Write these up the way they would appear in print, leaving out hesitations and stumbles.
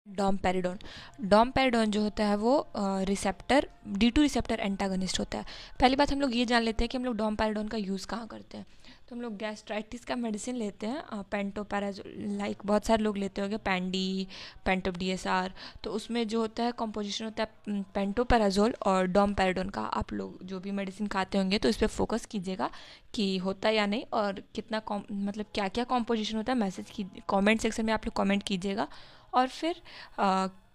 Domperidone. Domperidone जो होता है वो रिसेप्टर D2 रिसेप्टर एंटागनिस्ट होता है। पहली बात हम लोग ये जान लेते हैं कि हम लोग डॉमपेरिडोन का यूज़ कहाँ करते हैं। तो हम लोग गैस्ट्राइटिस का मेडिसिन लेते हैं, पेंटोपैराजोल, लाइक बहुत सारे लोग लेते होंगे, पैंडी, पेंटोप DSR। तो उसमें जो होता है कॉम्पोजिशन होता है पेंटोपैराजोल और डॉमपेरिडोन का। आप लोग जो भी मेडिसिन खाते होंगे तो इस पर फोकस कीजिएगा कि होता है या नहीं, और कितना मतलब क्या क्या कॉम्पोजिशन होता है, मैसेज की कमेंट सेक्शन में आप लोग कमेंट कीजिएगा। और फिर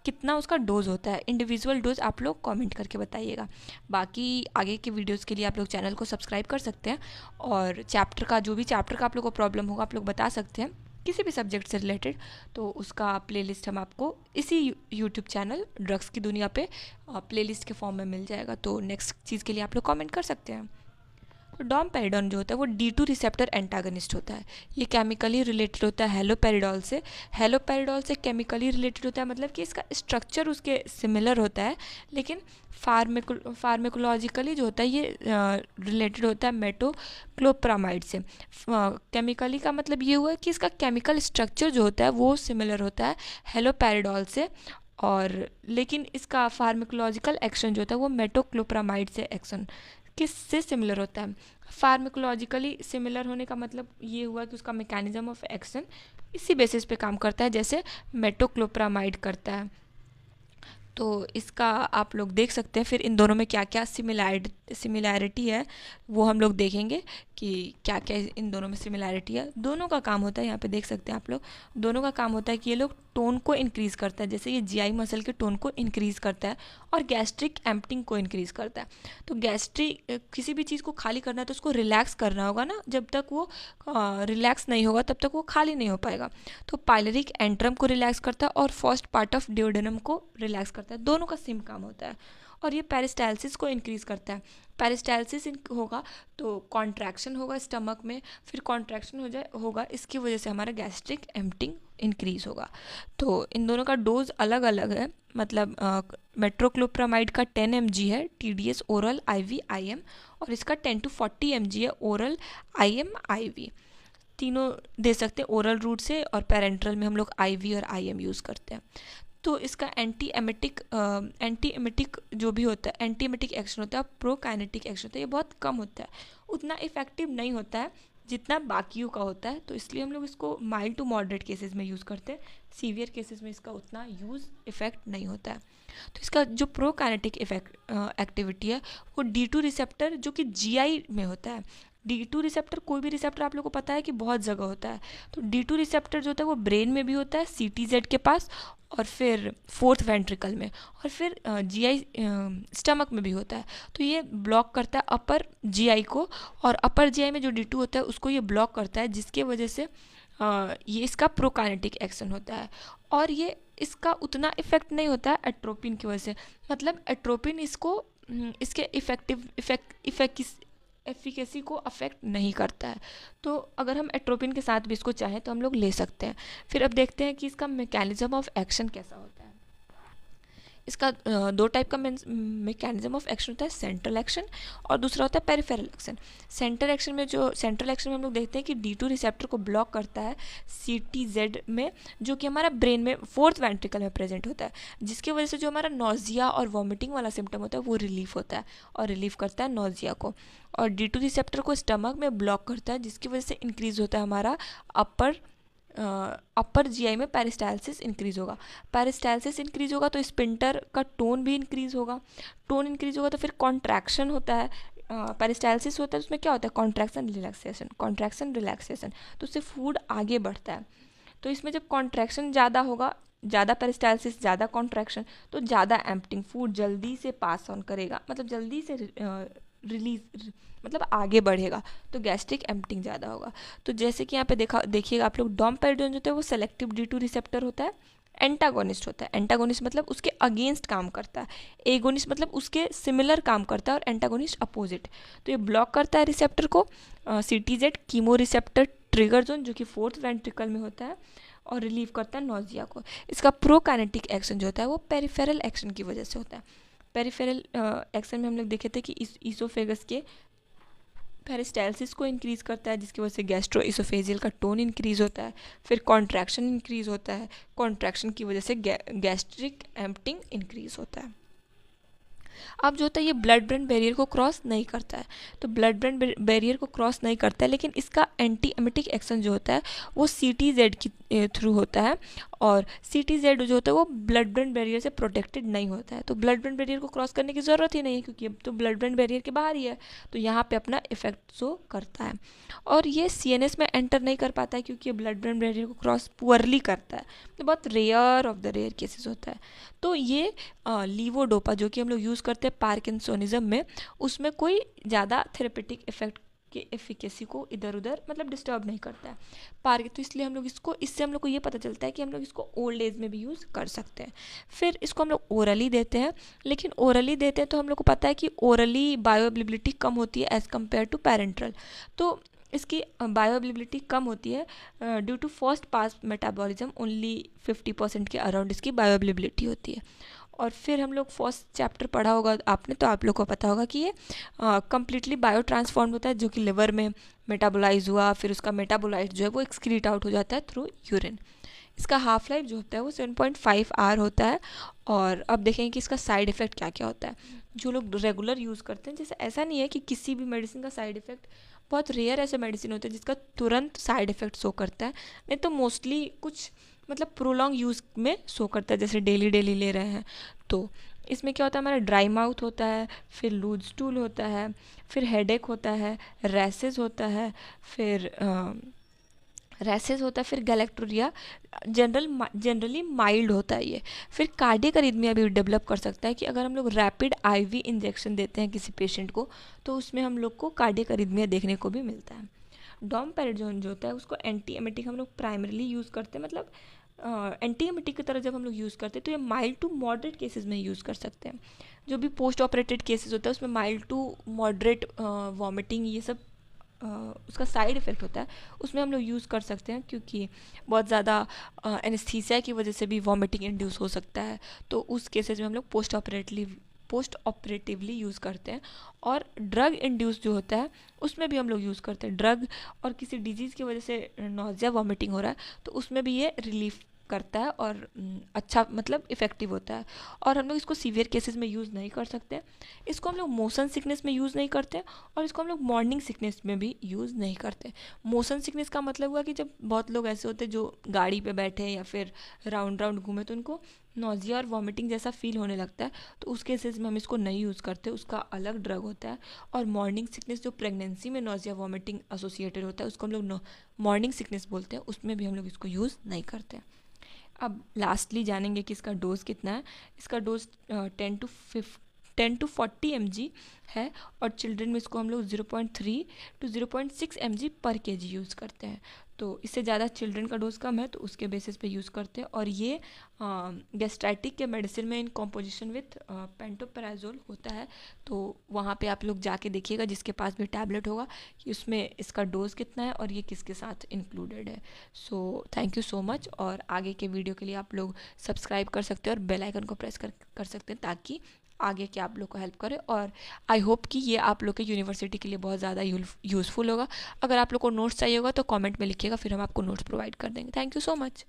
कितना उसका डोज होता है, इंडिविजुअल डोज आप लोग कमेंट करके बताइएगा। बाकी आगे के वीडियोस के लिए आप लोग चैनल को सब्सक्राइब कर सकते हैं, और चैप्टर का जो भी चैप्टर का आप लोग को प्रॉब्लम होगा आप लोग बता सकते हैं, किसी भी सब्जेक्ट से रिलेटेड। तो उसका प्लेलिस्ट हम आपको इसी यूट्यूब चैनल ड्रग्स की दुनिया पे प्लेलिस्ट के फॉर्म में मिल जाएगा। तो नेक्स्ट चीज़ के लिए आप लोग कमेंट कर सकते हैं। तो डॉमपेरिडोन जो होता है वो D2 रिसेप्टर एंटागनिस्ट होता है। ये केमिकली रिलेटेड होता है हेलोपेरिडोल से। हेलोपेरिडोल से केमिकली रिलेटेड होता है, मतलब कि इसका स्ट्रक्चर उसके सिमिलर होता है, लेकिन फार्मेकोलॉजिकली जो होता है ये रिलेटेड होता है मेटोक्लोप्रामाइड से। केमिकली का मतलब ये हुआ कि इसका केमिकल स्ट्रक्चर जो होता है वो सिमिलर होता है हेलोपेरिडोल से, और लेकिन इसका फार्मेकोलॉजिकल एक्शन जो होता है वो मेटोक्लोप्रामाइड से एक्शन किससे सिमिलर होता है। फार्मेकोलॉजिकली सिमिलर होने का मतलब ये हुआ कि उसका मैकेनिज्म ऑफ एक्शन इसी बेसिस पे काम करता है जैसे मेटोक्लोप्रामाइड करता है। तो इसका आप लोग देख सकते हैं। फिर इन दोनों में क्या क्या सिमिलैरिटी है वो हम लोग देखेंगे कि क्या क्या इन दोनों में सिमिलैरिटी है। दोनों का काम होता है, यहाँ पे देख सकते हैं आप लोग, दोनों का काम होता है कि ये लोग टोन को इंक्रीज़ करता है, जैसे ये GI मसल के टोन को इंक्रीज़ करता है और गैस्ट्रिक एम्प्टिंग को इंक्रीज़ करता है। तो गैस्ट्रिक किसी भी चीज़ को खाली करना है तो उसको रिलैक्स करना होगा ना, जब तक वो रिलैक्स नहीं होगा तब तक वो खाली नहीं हो पाएगा। तो पाइलरिक एंट्रम को रिलैक्स करता है और फर्स्ट पार्ट ऑफ डिओडेनम को रिलैक्स करता है। दोनों का सेम काम होता है। और ये पेरिस्टाल्सिस को इंक्रीज़ करता है। पेरिस्टाल्सिस होगा तो कॉन्ट्रैक्शन होगा स्टमक में, फिर कॉन्ट्रैक्शन होगा, इसकी वजह से हमारा गैस्ट्रिक एम्प्टिंग इंक्रीज़ होगा। तो इन दोनों का डोज अलग अलग है, मतलब मेट्रोक्लोप्रामाइड का 10 mg है TDS ओरल IV IM, और इसका 10 to 40 mg है ओरल IM IV। तीनों दे सकते हैं ओरल रूट से, और पेरेंट्रल में हम लोग IV और IM यूज़ करते हैं। तो इसका एंटी एमिटिक जो भी होता है, एंटी एमिटिक एक्शन होता है, प्रोकाइनेटिक एक्शन होता है, ये बहुत कम होता है, उतना इफेक्टिव नहीं होता है जितना बाकियों का होता है। तो इसलिए हम लोग इसको माइल्ड टू मॉडरेट केसेस में यूज़ करते हैं, सीवियर केसेस में इसका उतना यूज़ इफेक्ट नहीं होता है। तो इसका जो प्रोकाइनेटिक इफेक्ट एक्टिविटी है वो D2 रिसेप्टर जो कि GI में होता है। D2 रिसेप्टर, कोई भी रिसेप्टर आप लोगों को पता है कि बहुत जगह होता है। तो D2 रिसेप्टर जो होता है वो ब्रेन में भी होता है CTZ के पास, और फिर फोर्थ वेंट्रिकल में, और फिर GI स्टमक में भी होता है। तो ये ब्लॉक करता है अपर GI को, और अपर GI में जो D2 होता है उसको ये ब्लॉक करता है, जिसके वजह से ये इसका प्रोकाइनेटिक एक्शन होता है। और ये इसका उतना इफेक्ट नहीं होता है एट्रोपिन की वजह से, मतलब एट्रोपिन इसको इसके एफिकेसी को अफेक्ट नहीं करता है। तो अगर हम एट्रोपिन के साथ भी इसको चाहें तो हम लोग ले सकते हैं। फिर अब देखते हैं कि इसका मैकेनिज्म ऑफ एक्शन कैसा होता है। इसका दो टाइप का मैकेनिज्म ऑफ एक्शन होता है, सेंट्रल एक्शन और दूसरा होता है पेरिफेरल एक्शन। सेंट्रल एक्शन में हम लोग देखते हैं कि D2 रिसेप्टर को ब्लॉक करता है CTZ में, जो कि हमारा ब्रेन में फोर्थ वेंट्रिकल में प्रेजेंट होता है, जिसकी वजह से जो हमारा नोजिया और वॉमिटिंग वाला सिम्टम होता है वो रिलीफ होता है, और रिलीफ करता है नोजिया को। और D2 रिसेप्टर को स्टमक में ब्लॉक करता है, जिसकी वजह से इंक्रीज होता है हमारा अपर GI में पेरिस्टाल्सिस इंक्रीज होगा। पेरिस्टाल्सिस इंक्रीज होगा तो स्पिंटर का टोन भी इंक्रीज होगा। टोन इंक्रीज होगा तो फिर कॉन्ट्रैक्शन होता है। पेरिस्टाल्सिस होता है उसमें क्या होता है, कॉन्ट्रैक्शन रिलैक्सेशन, कॉन्ट्रैक्शन रिलैक्सेशन, तो उससे फूड आगे बढ़ता है। तो इसमें जब कॉन्ट्रैक्शन ज़्यादा होगा, ज़्यादा पेरिस्टाल्सिस, ज़्यादा कॉन्ट्रैक्शन, तो ज़्यादा एम्प्टिंग, फूड जल्दी से पास ऑन करेगा, मतलब जल्दी से रिलीज, मतलब आगे बढ़ेगा, तो गैस्ट्रिक एम्प्टिंग ज़्यादा होगा। तो जैसे कि यहाँ पे देखिएगा आप लोग, डॉमपेरिडोन जो होता है वो सेलेक्टिव D2 रिसेप्टर होता है, एंटागोनिस्ट होता है। एंटागोनिस्ट मतलब उसके अगेंस्ट काम करता है, एगोनिस्ट मतलब उसके सिमिलर काम करता है, और एंटागोनिस्ट अपोजिट। तो ये ब्लॉक करता है रिसेप्टर को, CTZ chemo receptor trigger zone जो कि फोर्थ वेंट्रिकल में होता है, और रिलीव करता है नोजिया को। इसका प्रोकाइनेटिक एक्शन जो होता है वो पेरिफेरल एक्शन की वजह से होता है। पेरिफेरल एक्शन में हम लोग देखे थे कि ईसोफेगस के पेरिस्टाल्सिस को इंक्रीज़ करता है, जिसकी वजह से गैस्ट्रोइसोफेजियल का टोन इंक्रीज़ होता है। फिर कॉन्ट्रैक्शन इंक्रीज़ होता है, कॉन्ट्रैक्शन की वजह से गैस्ट्रिक एम्प्टिंग इंक्रीज़ होता है। अब जो होता है ये ब्लड ब्रेन बैरियर को क्रॉस नहीं करता है, तो ब्लड ब्रेन बैरियर को क्रॉस नहीं करता है, लेकिन इसका एंटी एमिटिक एक्शन जो होता है वो CTZ के थ्रू होता है, और CTZ जो होता है वो ब्लड ब्रेन बैरियर से प्रोटेक्टेड नहीं होता है। तो ब्लड ब्रेन बैरियर को क्रॉस करने की ज़रूरत ही नहीं है, क्योंकि अब तो ब्लड ब्रेन बैरियर के बाहर ही है, तो यहाँ पे अपना इफेक्ट शो करता है। और ये CNS में एंटर नहीं कर पाता है, क्योंकि ये ब्लड ब्रेन बैरियर को क्रॉस पुअरली करता है, तो बहुत rare of the rare cases होता है। तो ये लीवोडोपा जो कि हम लोग यूज़ करते हैं पार्किंसोनिज्म में, उसमें कोई ज़्यादा थेरेपेटिक इफेक्ट की एफिकेसी को इधर उधर मतलब डिस्टर्ब नहीं करता है तो इसलिए हम लोग इससे हम लोग को ये पता चलता है कि हम लोग इसको ओल्ड एज में भी यूज़ कर सकते हैं। फिर इसको हम लोग ओरली देते हैं, लेकिन ओरली देते हैं तो हम लोग को पता है कि ओरली बायोअवेलेबिलिटी कम होती है एज़ कम्पेयर टू पैरेंट्रल। तो इसकी बायोअवेलेबिलिटी कम होती है due to first pass metabolism, only 50% के अराउंड इसकी बायोअवेलेबिलिटी होती है। और फिर हम लोग फर्स्ट चैप्टर पढ़ा होगा आपने, तो आप लोग को पता होगा कि ये कम्प्लीटली बायो ट्रांसफॉर्म होता है, जो कि लिवर में मेटाबोलाइज हुआ, फिर उसका मेटाबोलाइट जो है वो एक्सक्रीट आउट हो जाता है थ्रू यूरिन। इसका हाफ लाइफ जो होता है वो 7.5 आवर होता है। और अब देखेंगे कि इसका साइड इफ़ेक्ट क्या क्या होता है जो लोग रेगुलर यूज़ करते हैं। जैसे ऐसा नहीं है कि किसी भी मेडिसिन का साइड इफ़ेक्ट, बहुत रेयर ऐसे मेडिसिन होते हैं जिसका तुरंत साइड इफ़ेक्ट शो करता है, नहीं तो मोस्टली कुछ मतलब प्रोलॉन्ग यूज़ में शो करता है, जैसे डेली डेली ले रहे हैं। तो इसमें क्या होता है, हमारा ड्राई माउथ होता है, फिर लूज स्टूल होता है, फिर हेडेक होता है, रैसेस होता है, फिर फिर गैलेक्टोरिया जनरली माइल्ड होता है ये। फिर कार्डियक अरिथमिया भी डेवलप कर सकता है कि अगर हम लोग रैपिड IV इंजेक्शन देते हैं किसी पेशेंट को, तो उसमें हम लोग को कार्डियक अरिथमिया देखने को भी मिलता है। डोमपेरिडोन जो होता है उसको एंटी एमिटिक हम लोग प्राइमरीली यूज़ करते हैं, मतलब एंटी एमिटिक की तरह जब हम लोग यूज़ करते हैं तो ये माइल्ड टू मॉडरेट केसेस में यूज़ कर सकते हैं। जो भी पोस्ट ऑपरेटेड केसेस होता है उसमें माइल्ड टू मॉडरेट वॉमिटिंग ये सब उसका साइड इफ़ेक्ट होता है, उसमें हम लोग यूज़ कर सकते हैं, क्योंकि बहुत ज़्यादा एनेस्थीसिया की वजह से भी वॉमिटिंग इंड्यूस हो सकता है। तो उस केसेस में हम लोग पोस्ट ऑपरेटिवली यूज़ करते हैं। और ड्रग इंड्यूस जो होता है उसमें भी हम लोग यूज़ करते हैं। ड्रग और किसी डिजीज़ की वजह से नॉजिया वॉमिटिंग हो रहा है तो उसमें भी ये रिलीफ करता है और अच्छा मतलब इफ़ेक्टिव होता है। और हम लोग इसको सीवियर केसेस में यूज़ नहीं कर सकते। इसको हम लोग मोशन सिकनेस में यूज़ नहीं करते, और इसको हम लोग मॉर्निंग सिकनेस में भी यूज़ नहीं करते। मोशन सिकनेस का मतलब हुआ कि जब बहुत लोग ऐसे होते हैं जो गाड़ी पे बैठे या फिर राउंड राउंड घूमे तो उनको नॉजिया और वॉमिटिंग जैसा फील होने लगता है, तो उस केसेस में हम इसको नहीं यूज़ करते, उसका अलग ड्रग होता है। और मॉर्निंग सिकनेस जो प्रेगनेंसी में नॉजिया वॉमिटिंग एसोसिएटेड होता है उसको हम लोग मॉर्निंग सिकनेस बोलते हैं, उसमें भी हम लोग इसको यूज़ नहीं करते। अब लास्टली जानेंगे कि इसका डोज कितना है। इसका डोज 10 to 40 mg है, और चिल्ड्रन में इसको हम लोग 0.3 to 0.6 mg पर kg यूज़ करते हैं। तो इससे ज़्यादा चिल्ड्रन का डोज कम है तो उसके बेसिस पे यूज़ करते हैं। और ये गैस्ट्राइटिक के मेडिसिन में इन कॉम्पोजिशन विथ पेंटोपराजोल होता है, तो वहाँ पे आप लोग जाके देखिएगा जिसके पास भी टैबलेट होगा कि उसमें इसका डोज कितना है और ये किसके साथ इंक्लूडेड है। So thank you so much, और आगे के वीडियो के लिए आप लोग सब्सक्राइब कर सकते हैं और बेल आइकन को प्रेस कर सकते हैं, ताकि आगे के आप लोग को हेल्प करे। और आई होप कि ये आप लोग के यूनिवर्सिटी के लिए बहुत ज़्यादा यूज़फुल होगा। अगर आप लोग को नोट्स चाहिए होगा तो कमेंट में लिखिएगा, फिर हम आपको नोट्स प्रोवाइड कर देंगे। Thank you so much.